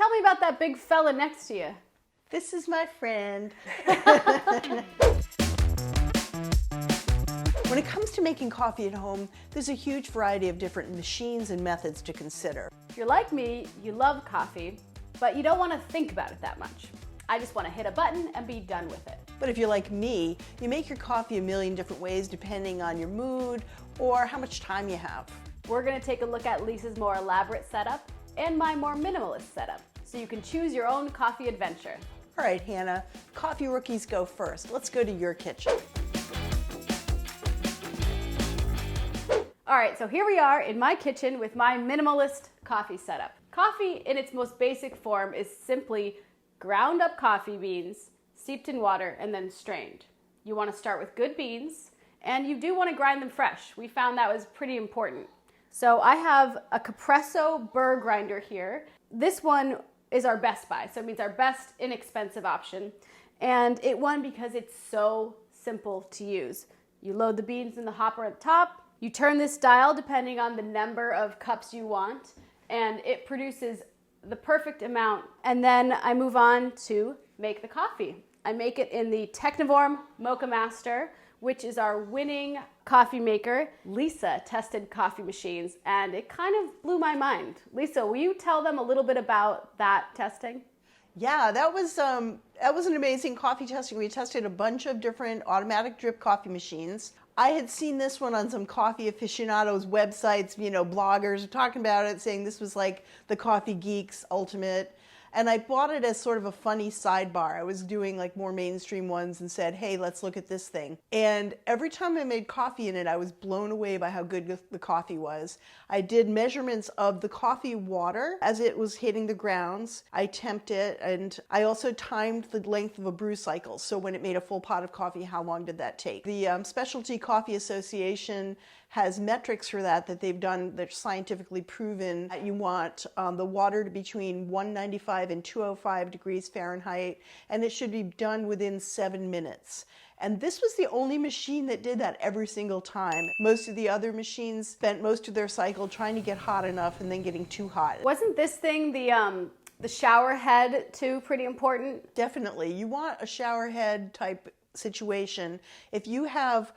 Tell me about that big fella next to you. This is my friend. When it comes to making coffee at home, there's a huge variety of different machines and methods to consider. If you're like me, you love coffee, but you don't want to think about it that much. I just want to hit a button and be done with it. But if you're like me, you make your coffee a million different ways depending on your mood or how much time you have. We're going to take a look at Lisa's more elaborate setup and my more minimalist setup, so you can choose your own coffee adventure. All right, Hannah, coffee rookies go first. Let's go to your kitchen. All right, so here we are in my kitchen with my minimalist coffee setup. Coffee in its most basic form is simply ground up coffee beans, steeped in water, and then strained. You want to start with good beans, and you do want to grind them fresh. We found that was pretty important. So I have a Espresso burr grinder here. This one is our best buy, so it means our best inexpensive option. And it won because it's so simple to use. You load the beans in the hopper at the top, you turn this dial depending on the number of cups you want, and it produces the perfect amount. And then I move on to make the coffee. I make it in the Technivorm Mocha Master, which is our winning coffee maker. Lisa tested coffee machines, and it kind of blew my mind. Lisa, will you tell them a little bit about that testing? Yeah, that was an amazing coffee testing. We tested a bunch of different automatic drip coffee machines. I had seen this one on some coffee aficionados websites, bloggers were talking about it, saying this was like the coffee geek's ultimate. And I bought it as sort of a funny sidebar. I was doing like more mainstream ones and said, hey, let's look at this thing. And every time I made coffee in it, I was blown away by how good the coffee was. I did measurements of the coffee water as it was hitting the grounds. I temped it, and I also timed the length of a brew cycle. So when it made a full pot of coffee, how long did that take? The Specialty Coffee Association has metrics for that they've done that's scientifically proven that you want the water to be between 195 and 205 degrees Fahrenheit, and it should be done within 7 minutes. And this was the only machine that did that every single time. Most of the other machines spent most of their cycle trying to get hot enough and then getting too hot. Wasn't this thing the shower head too pretty important? Definitely. You want a shower head type situation. If you have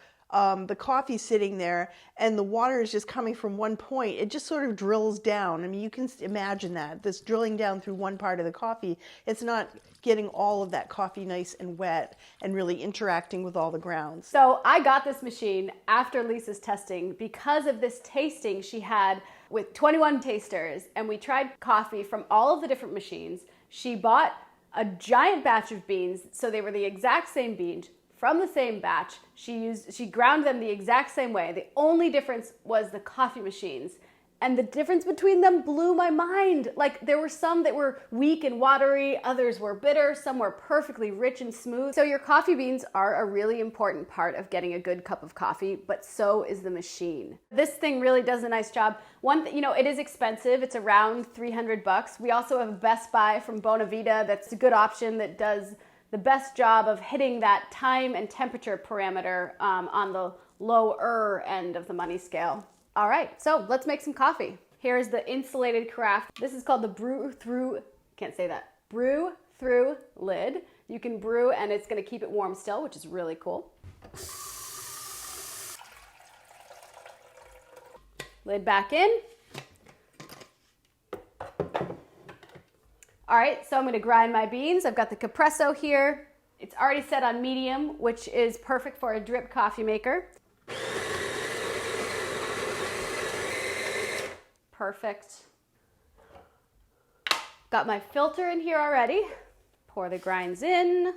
the coffee sitting there and the water is just coming from one point, it just sort of drills down. I mean, you can imagine that, this drilling down through one part of the coffee. It's not getting all of that coffee nice and wet and really interacting with all the grounds. So I got this machine after Lisa's testing because of this tasting she had with 21 tasters, and we tried coffee from all of the different machines. She bought a giant batch of beans, so they were the exact same beans, from the same batch. She ground them the exact same way. The only difference was the coffee machines. And the difference between them blew my mind. Like, there were some that were weak and watery, others were bitter, some were perfectly rich and smooth. So your coffee beans are a really important part of getting a good cup of coffee, but so is the machine. This thing really does a nice job. It is expensive. It's around $300. We also have a Best Buy from Bonavita that's a good option that does the best job of hitting that time and temperature parameter on the lower end of the money scale. All right, so let's make some coffee. Here's the insulated carafe. This is called the Brew Through, Brew Through lid. You can brew and it's gonna keep it warm still, which is really cool. Lid back in. All right, so I'm gonna grind my beans. I've got the Espresso here. It's already set on medium, which is perfect for a drip coffee maker. Perfect. Got my filter in here already. Pour the grinds in.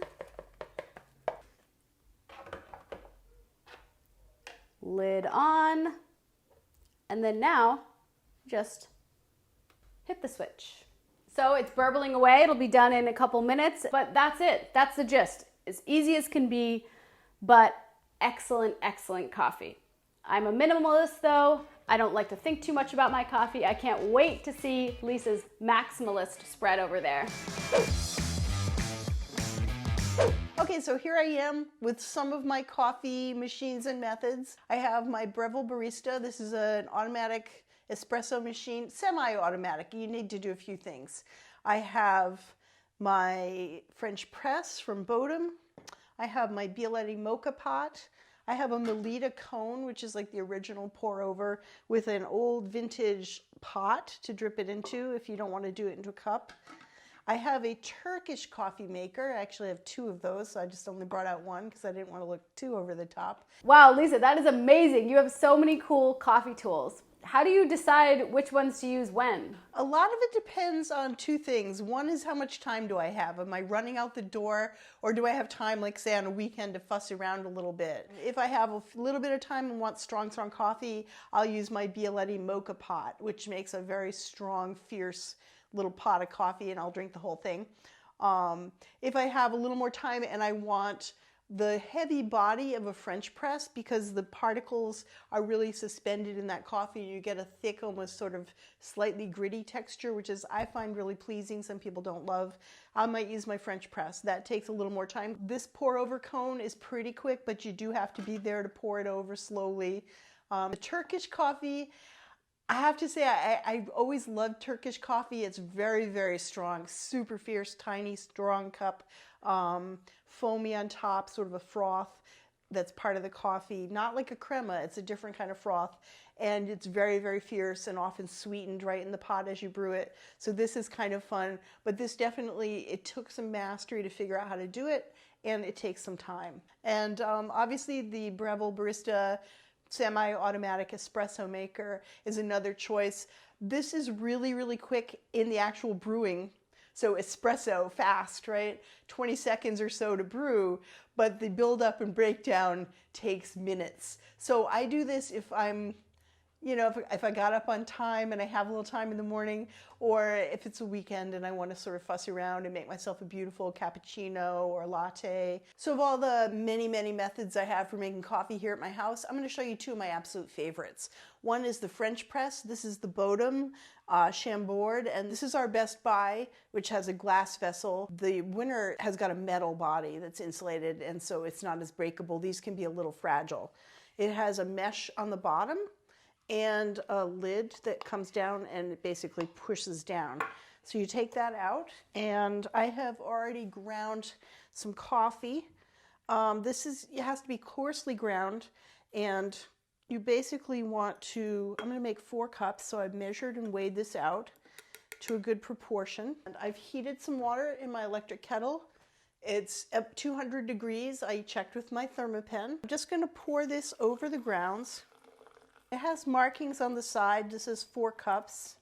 Lid on. And then now, just hit the switch. So it's burbling away. It'll be done in a couple minutes, but that's it. That's the gist. As easy as can be, but excellent, excellent coffee. I'm a minimalist though. I don't like to think too much about my coffee. I can't wait to see Lisa's Maximalist spread over there. Okay, so here I am with some of my coffee machines and methods. I have my Breville Barista. This is an automatic espresso machine, semi-automatic. You need to do a few things. I have my French press from Bodum. I have my Bialetti mocha pot. I have a Melita cone, which is like the original pour over with an old vintage pot to drip it into if you don't want to do it into a cup. I have a Turkish coffee maker. I actually have two of those, so I just only brought out one because I didn't want to look too over the top. Wow, Lisa, that is amazing. You have so many cool coffee tools. How do you decide which ones to use when? A lot of it depends on two things. One is how much time do I have? Am I running out the door, or do I have time, like say on a weekend, to fuss around a little bit? If I have a little bit of time and want strong coffee, I'll use my Bialetti mocha pot, which makes a very strong, fierce little pot of coffee, and I'll drink the whole thing. If I have a little more time and I want the heavy body of a French press, because the particles are really suspended in that coffee, you get a thick, almost sort of slightly gritty texture, which is I find really pleasing. Some people don't love. I might use my French press. That takes a little more time. This pour over cone is pretty quick, but you do have to be there to pour it over slowly. The Turkish coffee, I have to say, I always loved Turkish coffee. It's very, very strong, super fierce, tiny, strong cup, foamy on top, sort of a froth that's part of the coffee. Not like a crema, it's a different kind of froth. And it's very, very fierce and often sweetened right in the pot as you brew it. So this is kind of fun, but this definitely, it took some mastery to figure out how to do it, and it takes some time. And obviously the Breville Barista semi-automatic espresso maker is another choice. This is really, really quick in the actual brewing. So espresso, fast, right? 20 seconds or so to brew, but the build up and breakdown takes minutes. So I do this if I'm, you know, if I got up on time and I have a little time in the morning, or if it's a weekend and I want to sort of fuss around and make myself a beautiful cappuccino or latte. So of all the many, many methods I have for making coffee here at my house, I'm going to show you two of my absolute favorites. One is the French press. This is the Bodum Chambord, and this is our Best Buy, which has a glass vessel. The winner has got a metal body that's insulated, and so it's not as breakable. These can be a little fragile. It has a mesh on the bottom and a lid that comes down and it basically pushes down. So you take that out, and I have already ground some coffee. It has to be coarsely ground, and you basically want to, I'm going to make 4 cups, so I've measured and weighed this out to a good proportion. And I've heated some water in my electric kettle. It's at 200 degrees. I checked with my Thermopen. I'm just going to pour this over the grounds. It has markings on the side. This is 4 cups,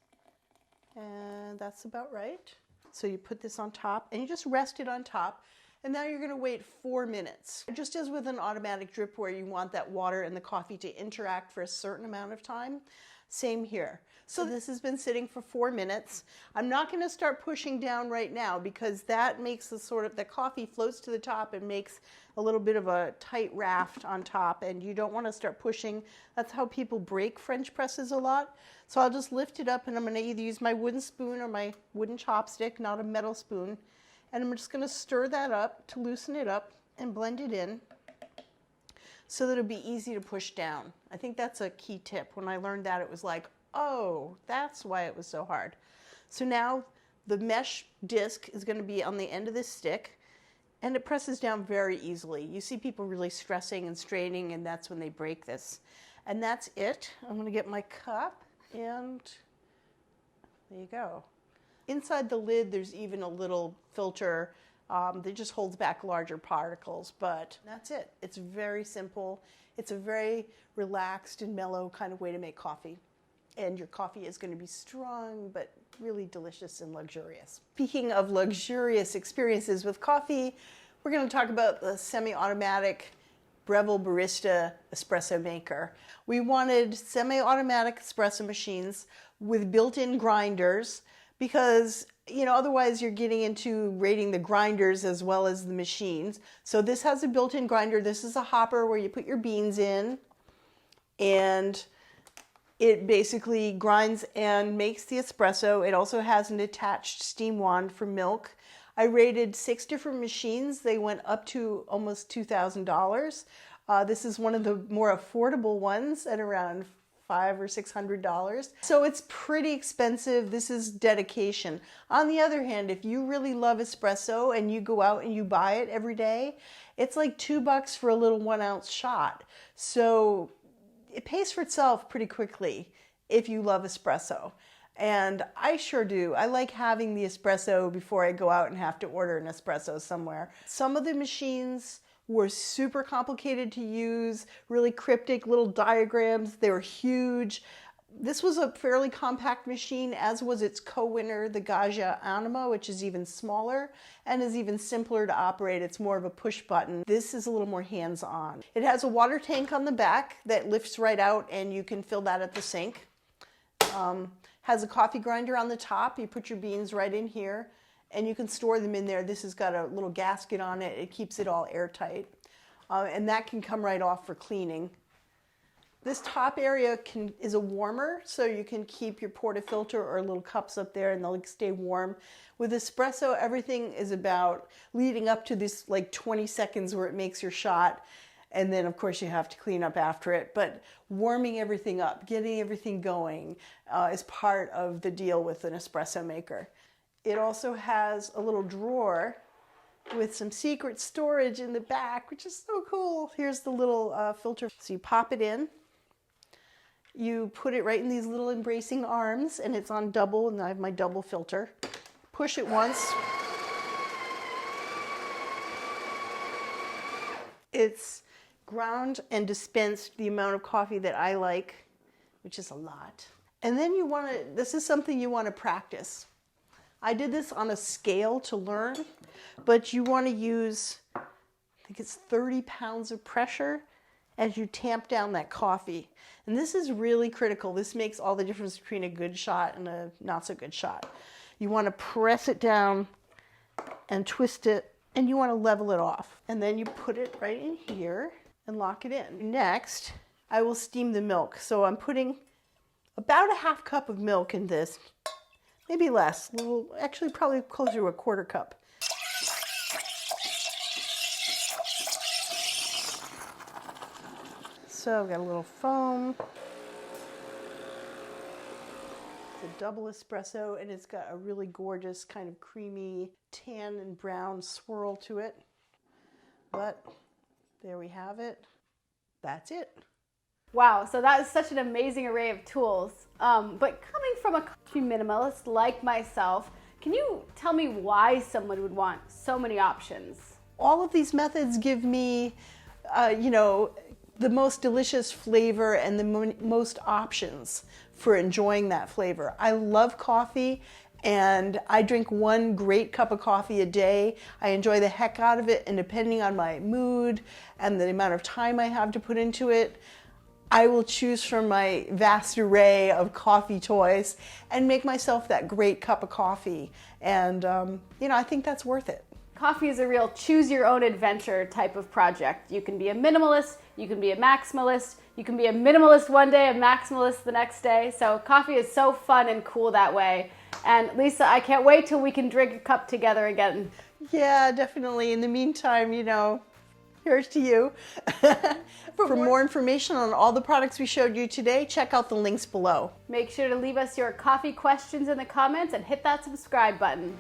and that's about right. So you put this on top, and you just rest it on top, and now you're going to wait 4 minutes. Just as with an automatic drip where you want that water and the coffee to interact for a certain amount of time, same here. So this has been sitting for 4 minutes. I'm not going to start pushing down right now because that makes the coffee floats to the top and makes a little bit of a tight raft on top, and you don't want to start pushing. That's how people break French presses a lot. So I'll just lift it up, and I'm going to either use my wooden spoon or my wooden chopstick, not a metal spoon, and I'm just going to stir that up to loosen it up and blend it in so that it'll be easy to push down. I think that's a key tip. When I learned that, it was like, oh, that's why it was so hard. So now the mesh disc is going to be on the end of this stick, and it presses down very easily. You see people really stressing and straining, and that's when they break this. And that's it. I'm going to get my cup, and there you go. Inside the lid, there's even a little filter that just holds back larger particles, but that's it. It's very simple. It's a very relaxed and mellow kind of way to make coffee. And your coffee is going to be strong, but really delicious and luxurious. Speaking of luxurious experiences with coffee, we're going to talk about the semi-automatic Breville Barista Espresso Maker. We wanted semi-automatic espresso machines with built-in grinders because, you know, otherwise you're getting into rating the grinders as well as the machines. So this has a built-in grinder. This is a hopper where you put your beans in, and it basically grinds and makes the espresso. It also has an attached steam wand for milk. I rated 6 different machines. They went up to almost $2,000. This is one of the more affordable ones at around $500 or $600. So it's pretty expensive. This is dedication. On the other hand, if you really love espresso and you go out and you buy it every day, it's like $2 for a little 1 ounce shot. So it pays for itself pretty quickly if you love espresso. And I sure do. I like having the espresso before I go out and have to order an espresso somewhere. Some of the machines were super complicated to use, really cryptic little diagrams. They were huge. This was a fairly compact machine, as was its co-winner, the Gaggia Anima, which is even smaller and is even simpler to operate. It's more of a push button. This is a little more hands-on. It has a water tank on the back that lifts right out and you can fill that at the sink. Has a coffee grinder on the top. You put your beans right in here and you can store them in there. This has got a little gasket on it. It keeps it all airtight. And that can come right off for cleaning. This top area is a warmer, so you can keep your portafilter or little cups up there and they'll stay warm. With espresso, everything is about leading up to this like 20 seconds where it makes your shot. And then, of course, you have to clean up after it. But warming everything up, getting everything going is part of the deal with an espresso maker. It also has a little drawer with some secret storage in the back, which is so cool. Here's the little filter. So you pop it in. You put it right in these little embracing arms, and it's on double, and I have my double filter. Push it once. It's ground and dispensed the amount of coffee that I like, which is a lot. And then this is something you want to practice. I did this on a scale to learn, but you want to use, I think it's 30 pounds of pressure as you tamp down that coffee. And this is really critical. This makes all the difference between a good shot and a not so good shot. You want to press it down and twist it, and you want to level it off. And then you put it right in here and lock it in. Next, I will steam the milk. So I'm putting about a half cup of milk in this, maybe less, actually probably closer to a quarter cup. So I've got a little foam. It's a double espresso, and it's got a really gorgeous kind of creamy tan and brown swirl to it. But there we have it. That's it. Wow, so that is such an amazing array of tools. But coming from a coffee minimalist like myself, can you tell me why someone would want so many options? All of these methods give me, the most delicious flavor and the most options for enjoying that flavor. I love coffee, and I drink one great cup of coffee a day. I enjoy the heck out of it, and depending on my mood and the amount of time I have to put into it, I will choose from my vast array of coffee toys and make myself that great cup of coffee. And, I think that's worth it. Coffee is a real choose-your-own-adventure type of project. You can be a minimalist, you can be a maximalist, you can be a minimalist one day, a maximalist the next day. So coffee is so fun and cool that way. And Lisa, I can't wait till we can drink a cup together again. Yeah, definitely. In the meantime, here's to you. For more information on all the products we showed you today, check out the links below. Make sure to leave us your coffee questions in the comments and hit that subscribe button.